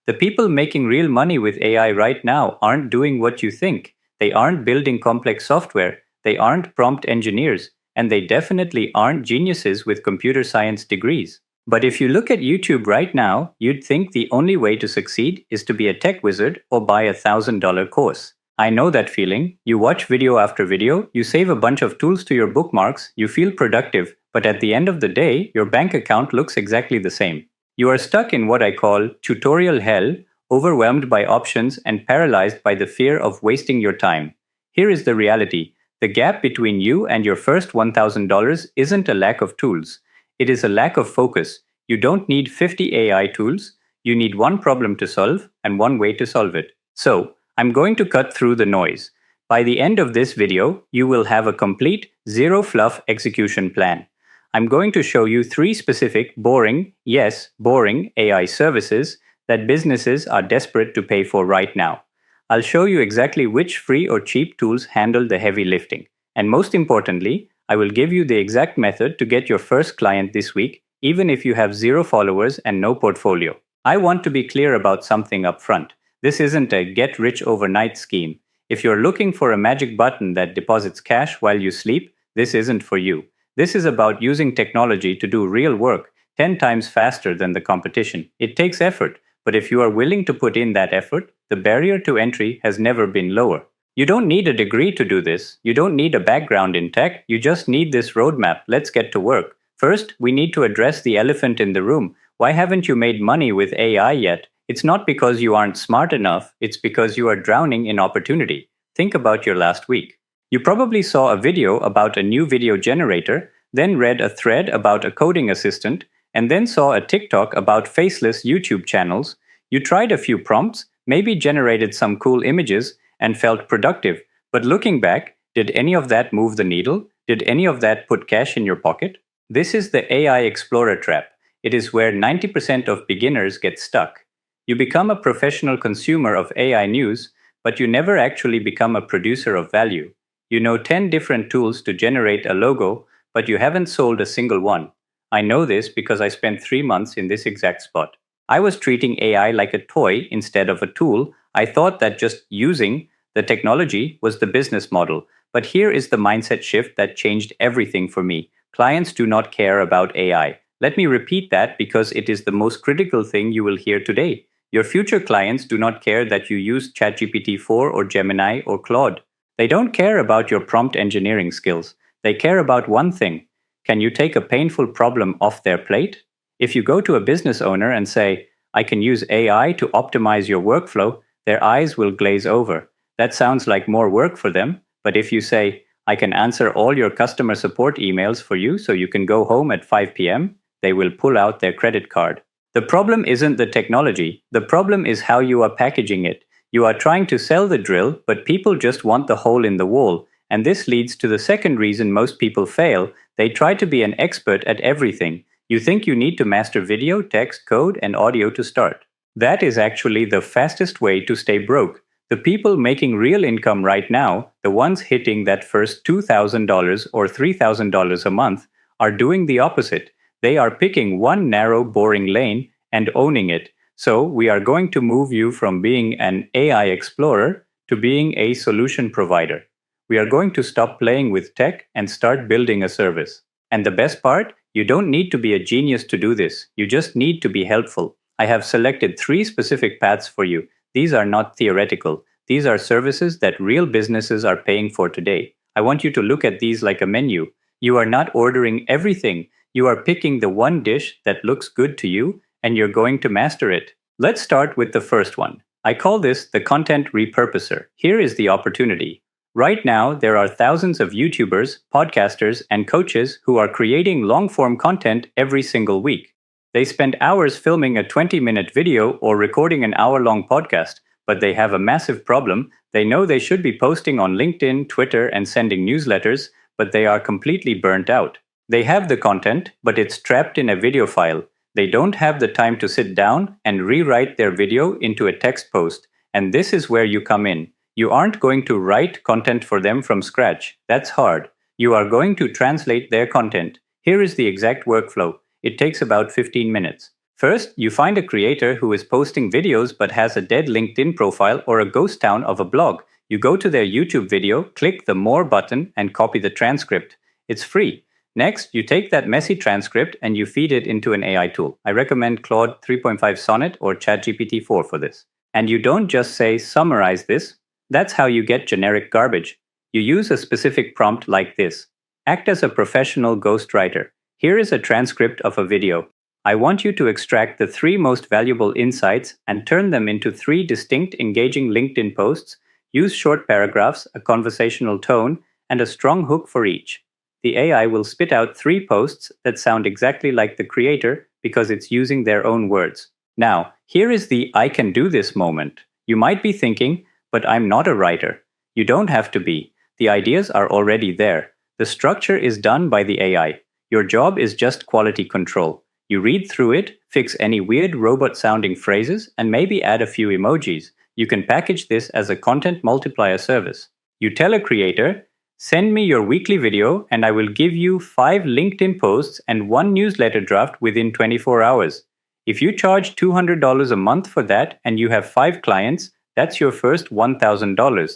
The people making real money with AI right now aren't doing what you think. They aren't building complex software. They aren't prompt engineers. And they definitely aren't geniuses with computer science degrees. But if you look at YouTube right now, you'd think the only way to succeed is to be a tech wizard or buy $1,000 course. I know that feeling. You watch video after video, you save a bunch of tools to your bookmarks, you feel productive, but at the end of the day, your bank account looks exactly the same. You are stuck in what I call tutorial hell, overwhelmed by options and paralyzed by the fear of wasting your time. Here is the reality. The gap between you and your first $1,000 isn't a lack of tools. It is a lack of focus. You don't need 50 AI tools. You need one problem to solve and one way to solve it. So, I'm going to cut through the noise. By the end of this video, you will have a complete, zero fluff execution plan. I'm going to show you 3 specific, boring, yes, boring AI services that businesses are desperate to pay for right now. I'll show you exactly which free or cheap tools handle the heavy lifting. And most importantly, I will give you the exact method to get your first client this week, even if you have 0 followers and no portfolio. I want to be clear about something up front. This isn't a get rich overnight scheme. If you're looking for a magic button that deposits cash while you sleep, this isn't for you. This is about using technology to do real work 10 times faster than the competition. It takes effort, but if you are willing to put in that effort, the barrier to entry has never been lower. You don't need a degree to do this. You don't need a background in tech. You just need this roadmap. Let's get to work. First, we need to address the elephant in the room. Why haven't you made money with AI yet? It's not because you aren't smart enough. It's because you are drowning in opportunity. Think about your last week. You probably saw a video about a new video generator, then read a thread about a coding assistant, and then saw a TikTok about faceless YouTube channels. You tried a few prompts, maybe generated some cool images, and felt productive. But looking back, did any of that move the needle? Did any of that put cash in your pocket? This is the AI Explorer trap. It is where 90% of beginners get stuck. You become a professional consumer of AI news, but you never actually become a producer of value. You know 10 different tools to generate a logo, but you haven't sold a single one. I know this because I spent 3 months in this exact spot. I was treating AI like a toy instead of a tool. I thought that just using the technology was the business model. But here is the mindset shift that changed everything for me. Clients do not care about AI. Let me repeat that because it is the most critical thing you will hear today. Your future clients do not care that you use ChatGPT 4 or Gemini or Claude. They don't care about your prompt engineering skills. They care about one thing. Can you take a painful problem off their plate? If you go to a business owner and say, I can use AI to optimize your workflow, their eyes will glaze over. That sounds like more work for them. But if you say, I can answer all your customer support emails for you so you can go home at 5 p.m., they will pull out their credit card. The problem isn't the technology. The problem is how you are packaging it. You are trying to sell the drill, but people just want the hole in the wall. And this leads to the second reason most people fail. They try to be an expert at everything. You think you need to master video, text, code, and audio to start. That is actually the fastest way to stay broke. The people making real income right now, the ones hitting that first $2,000 or $3,000 a month, are doing the opposite. They are picking one narrow, boring lane and owning it. So we are going to move you from being an AI explorer to being a solution provider. We are going to stop playing with tech and start building a service. And the best part, you don't need to be a genius to do this. You just need to be helpful. I have selected 3 specific paths for you. These are not theoretical. These are services that real businesses are paying for today. I want you to look at these like a menu. You are not ordering everything. You are picking the one dish that looks good to you, and you're going to master it. Let's start with the first one. I call this the content repurposer. Here is the opportunity. Right now, there are thousands of YouTubers, podcasters, and coaches who are creating long-form content every single week. They spend hours filming a 20-minute video or recording an hour-long podcast, but they have a massive problem. They know they should be posting on LinkedIn, Twitter, and sending newsletters, but they are completely burnt out. They have the content, but it's trapped in a video file. They don't have the time to sit down and rewrite their video into a text post. And this is where you come in. You aren't going to write content for them from scratch. That's hard. You are going to translate their content. Here is the exact workflow. It takes about 15 minutes. First, you find a creator who is posting videos but has a dead LinkedIn profile or a ghost town of a blog. You go to their YouTube video, click the More button, and copy the transcript. It's free. Next, you take that messy transcript and you feed it into an AI tool. I recommend Claude 3.5 Sonnet or ChatGPT 4 for this. And you don't just say, summarize this. That's how you get generic garbage. You use a specific prompt like this. Act as a professional ghostwriter. Here is a transcript of a video. I want you to extract the 3 most valuable insights and turn them into 3 distinct, engaging LinkedIn posts. Use short paragraphs, a conversational tone, and a strong hook for each. The AI will spit out 3 posts that sound exactly like the creator because it's using their own words. Now, here is the I can do this moment. You might be thinking, but I'm not a writer. You don't have to be. The ideas are already there. The structure is done by the AI. Your job is just quality control. You read through it, fix any weird robot-sounding phrases, and maybe add a few emojis. You can package this as a content multiplier service. You tell a creator, send me your weekly video and I will give you 5 LinkedIn posts and 1 newsletter draft within 24 hours. If you charge $200 a month for that and you have 5 clients, that's your first $1,000.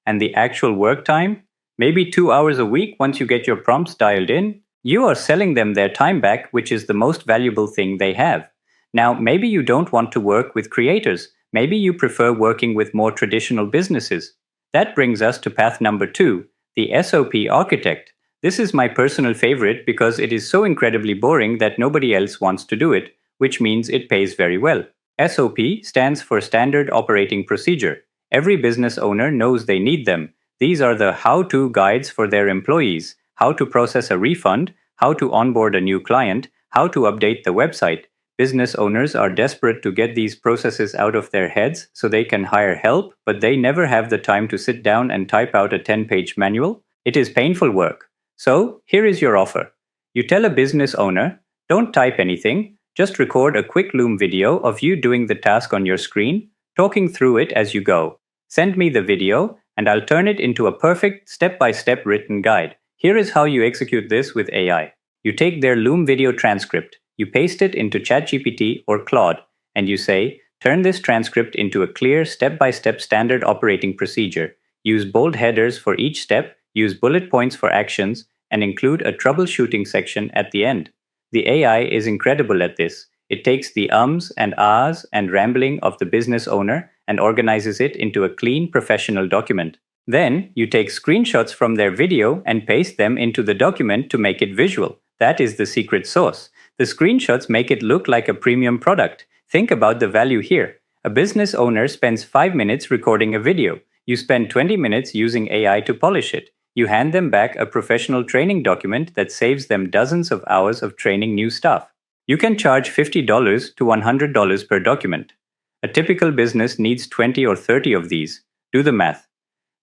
And the actual work time? Maybe 2 hours a week once you get your prompts dialed in. You are selling them their time back, which is the most valuable thing they have. Now, maybe you don't want to work with creators. Maybe you prefer working with more traditional businesses. That brings us to path number 2, the SOP architect. This is my personal favorite because it is so incredibly boring that nobody else wants to do it, which means it pays very well. SOP stands for Standard Operating Procedure. Every business owner knows they need them. These are the how-to guides for their employees. How to process a refund, how to onboard a new client, how to update the website. Business owners are desperate to get these processes out of their heads so they can hire help, but they never have the time to sit down and type out a 10-page manual. It is painful work. So, here is your offer. You tell a business owner, don't type anything, just record a quick Loom video of you doing the task on your screen, talking through it as you go. Send me the video, and I'll turn it into a perfect step-by-step written guide. Here is how you execute this with AI. You take their Loom video transcript, you paste it into ChatGPT or Claude, and you say, turn this transcript into a clear step-by-step standard operating procedure. Use bold headers for each step, use bullet points for actions, and include a troubleshooting section at the end. The AI is incredible at this. It takes the ums and ahs and rambling of the business owner and organizes it into a clean professional document. Then, you take screenshots from their video and paste them into the document to make it visual. That is the secret sauce. The screenshots make it look like a premium product. Think about the value here. A business owner spends 5 minutes recording a video. You spend 20 minutes using AI to polish it. You hand them back a professional training document that saves them dozens of hours of training new staff. You can charge $50 to $100 per document. A typical business needs 20 or 30 of these. Do the math.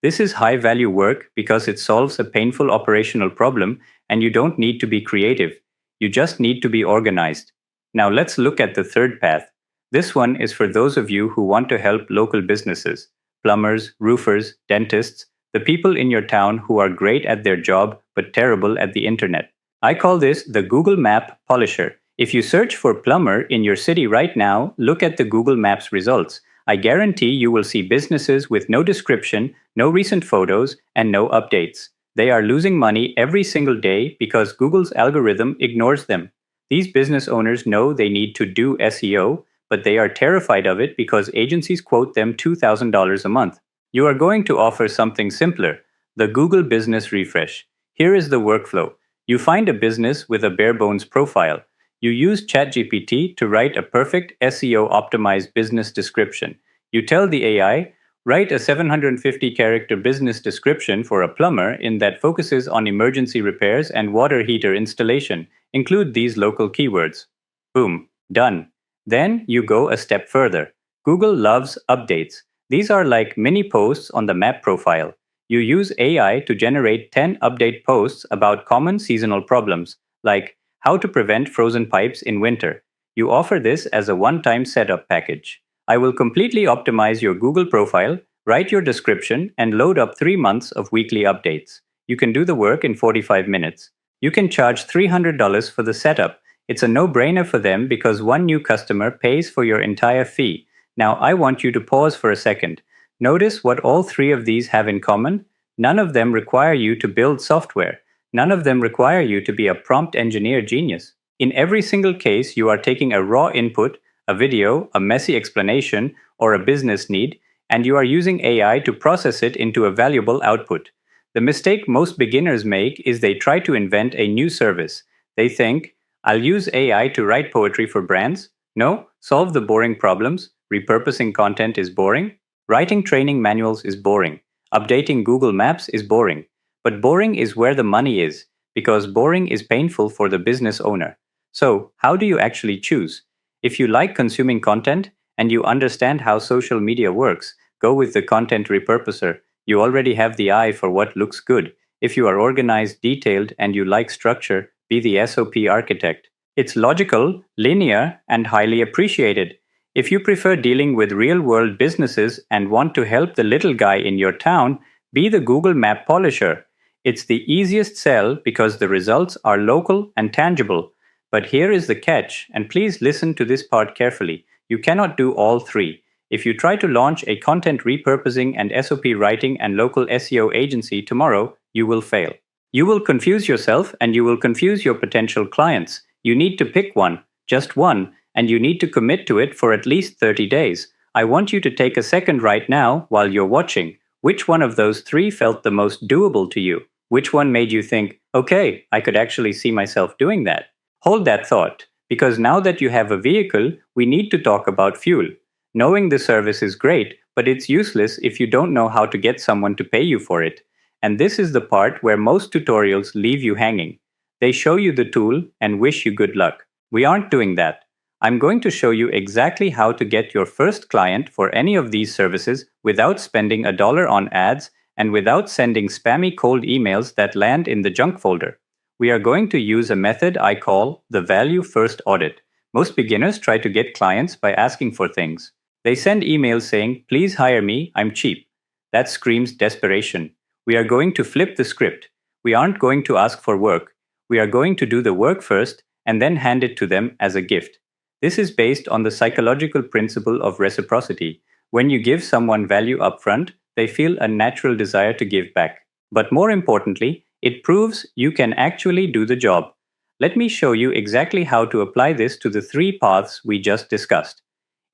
This is high-value work because it solves a painful operational problem and you don't need to be creative. You just need to be organized. Now let's look at the third path. This one is for those of you who want to help local businesses, plumbers, roofers, dentists, the people in your town who are great at their job but terrible at the internet. I call this the Google Map Polisher. If you search for plumber in your city right now, look at the Google Maps results. I guarantee you will see businesses with no description, no recent photos, and no updates. They are losing money every single day because Google's algorithm ignores them. These business owners know they need to do SEO, but they are terrified of it because agencies quote them $2,000 a month. You are going to offer something simpler, the Google Business Refresh. Here is the workflow. You find a business with a bare-bones profile. You use ChatGPT to write a perfect SEO-optimized business description. You tell the AI, write a 750-character business description for a plumber that focuses on emergency repairs and water heater installation. Include these local keywords. Boom, done. Then you go a step further. Google loves updates. These are like mini posts on the map profile. You use AI to generate 10 update posts about common seasonal problems, like how to prevent frozen pipes in winter. You offer this as a one-time setup package. I will completely optimize your Google profile, write your description, and load up 3 months of weekly updates. You can do the work in 45 minutes. You can charge $300 for the setup. It's a no-brainer for them because one new customer pays for your entire fee. Now, I want you to pause for a second. Notice what all three of these have in common. None of them require you to build software. None of them require you to be a prompt engineer genius. In every single case, you are taking a raw input, a video, a messy explanation, or a business need, and you are using AI to process it into a valuable output. The mistake most beginners make is they try to invent a new service. They think, I'll use AI to write poetry for brands. No, solve the boring problems. Repurposing content is boring. Writing training manuals is boring. Updating Google Maps is boring. But boring is where the money is, because boring is painful for the business owner. So, how do you actually choose? If you like consuming content and you understand how social media works, go with the content repurposer. You already have the eye for what looks good. If you are organized, detailed, and you like structure, be the SOP architect. It's logical, linear, and highly appreciated. If you prefer dealing with real-world businesses and want to help the little guy in your town, be the Google Map polisher. It's the easiest sell because the results are local and tangible. But here is the catch, and please listen to this part carefully. You cannot do all three. If you try to launch a content repurposing and SOP writing and local SEO agency tomorrow, you will fail. You will confuse yourself and you will confuse your potential clients. You need to pick one, just one, and you need to commit to it for at least 30 days. I want you to take a second right now while you're watching. Which one of those three felt the most doable to you? Which one made you think, okay, I could actually see myself doing that? Hold that thought, because now that you have a vehicle, we need to talk about fuel. Knowing the service is great, but it's useless if you don't know how to get someone to pay you for it. And this is the part where most tutorials leave you hanging. They show you the tool and wish you good luck. We aren't doing that. I'm going to show you exactly how to get your first client for any of these services without spending $1 on ads and without sending spammy cold emails that land in the junk folder. We are going to use a method I call the value first audit. Most beginners try to get clients by asking for things. They send emails saying, please hire me, I'm cheap. That screams desperation. We are going to flip the script. We aren't going to ask for work. We are going to do the work first and then hand it to them as a gift. This is based on the psychological principle of reciprocity. When you give someone value upfront, they feel a natural desire to give back. But more importantly, it proves you can actually do the job. Let me show you exactly how to apply this to the three paths we just discussed.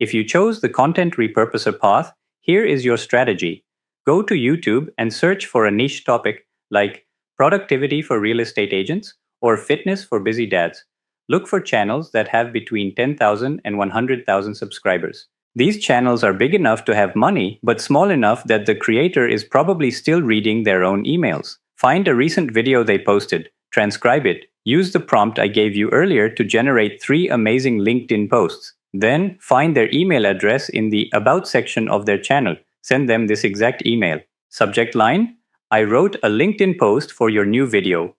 If you chose the content repurposer path, here is your strategy. Go to YouTube and search for a niche topic like productivity for real estate agents or fitness for busy dads. Look for channels that have between 10,000 and 100,000 subscribers. These channels are big enough to have money, but small enough that the creator is probably still reading their own emails. Find a recent video they posted, transcribe it, use the prompt I gave you earlier to generate 3 amazing LinkedIn posts. Then, find their email address in the About section of their channel. Send them this exact email. Subject line: I wrote a LinkedIn post for your new video.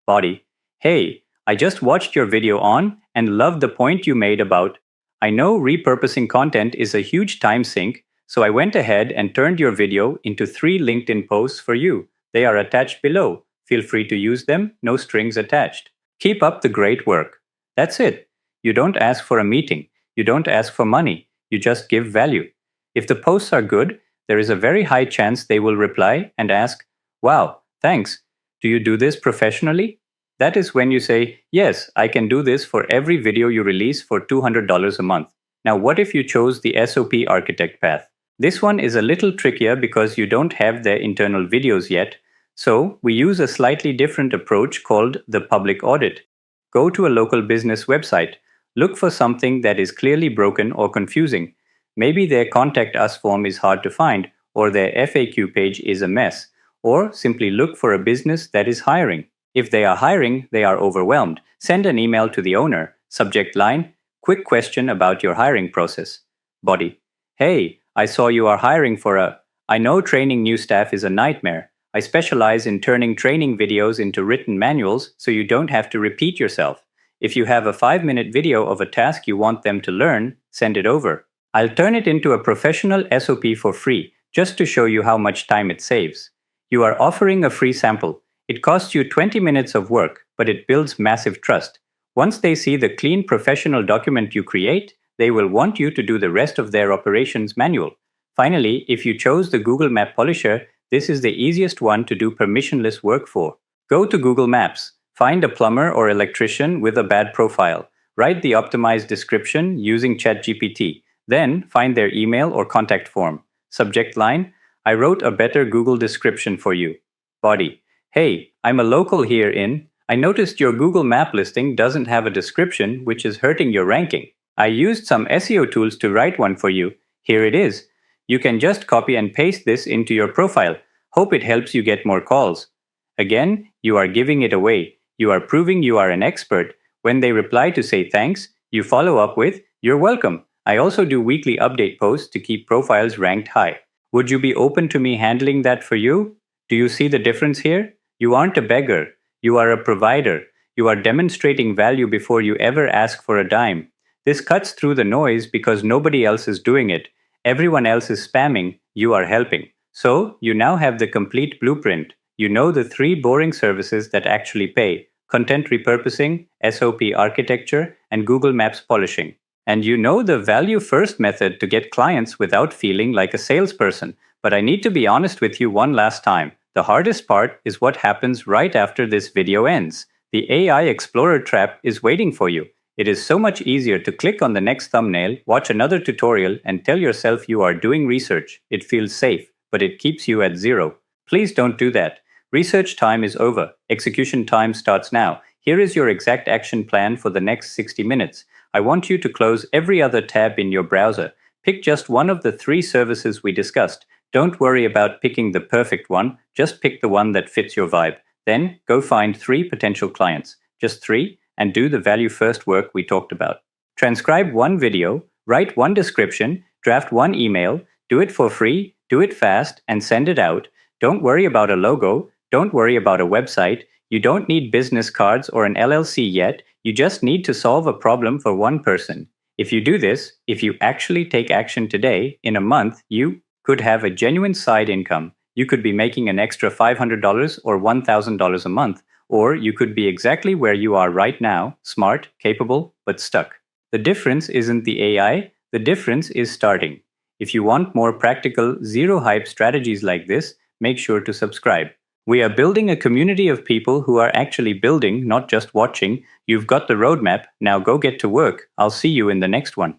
Body: Hey, I just watched your video on and loved the point you made about, I know repurposing content is a huge time sink, so I went ahead and turned your video into 3 LinkedIn posts for you. They are attached below. Feel free to use them, no strings attached. Keep up the great work. That's it. You don't ask for a meeting. You don't ask for money. You just give value. If the posts are good, there is a very high chance they will reply and ask, wow, thanks. Do you do this professionally? That is when you say, yes, I can do this for every video you release for $200 a month. Now, what if you chose the SOP architect path? This one is a little trickier because you don't have their internal videos yet. So we use a slightly different approach called the public audit. Go to a local business website. Look for something that is clearly broken or confusing. Maybe their contact us form is hard to find, or their FAQ page is a mess, or simply look for a business that is hiring. If they are hiring, they are overwhelmed. Send an email to the owner. Subject line: quick question about your hiring process. Body: Hey, I saw you are hiring for a... I know training new staff is a nightmare. I specialize in turning training videos into written manuals so you don't have to repeat yourself. If you have a 5-minute video of a task you want them to learn, send it over. I'll turn it into a professional SOP for free, just to show you how much time it saves. You are offering a free sample. It costs you 20 minutes of work, but it builds massive trust. Once they see the clean professional document you create, they will want you to do the rest of their operations manual. Finally, if you chose the Google Map Polisher, this is the easiest one to do permissionless work for. Go to Google Maps, find a plumber or electrician with a bad profile, write the optimized description using ChatGPT, then find their email or contact form. Subject line: I wrote a better Google description for you. Body: Hey, I'm a local here in. I noticed your Google Map listing doesn't have a description, which is hurting your ranking. I used some SEO tools to write one for you. Here it is. You can just copy and paste this into your profile. Hope it helps you get more calls. Again, you are giving it away. You are proving you are an expert. When they reply to say thanks, you follow up with, You're welcome. I also do weekly update posts to keep profiles ranked high. Would you be open to me handling that for you? Do you see the difference here? You aren't a beggar. You are a provider. You are demonstrating value before you ever ask for a dime. This cuts through the noise because nobody else is doing it. Everyone else is spamming. You are helping. So, you now have the complete blueprint. You know the three boring services that actually pay: content repurposing, SOP architecture, and Google Maps polishing. And you know the value first method to get clients without feeling like a salesperson. But I need to be honest with you one last time. The hardest part is what happens right after this video ends. The AI Explorer trap is waiting for you. It is so much easier to click on the next thumbnail, watch another tutorial, and tell yourself you are doing research. It feels safe, but it keeps you at zero. Please don't do that. Research time is over. Execution time starts now. Here is your exact action plan for the next 60 minutes. I want you to close every other tab in your browser. Pick just one of the three services we discussed. Don't worry about picking the perfect one. Just pick the one that fits your vibe. Then go find three potential clients. Just three, and do the value first work we talked about. Transcribe one video, write one description, draft one email, do it for free, do it fast, and send it out. Don't worry about a logo. Don't worry about a website. You don't need business cards or an LLC yet. You just need to solve a problem for one person. If you do this, if you actually take action today, in a month, you could have a genuine side income. You could be making an extra $500 or $1,000 a month, or you could be exactly where you are right now, smart, capable, but stuck. The difference isn't the AI, the difference is starting. If you want more practical, zero-hype strategies like this, make sure to subscribe. We are building a community of people who are actually building, not just watching. You've got the roadmap, now go get to work. I'll see you in the next one.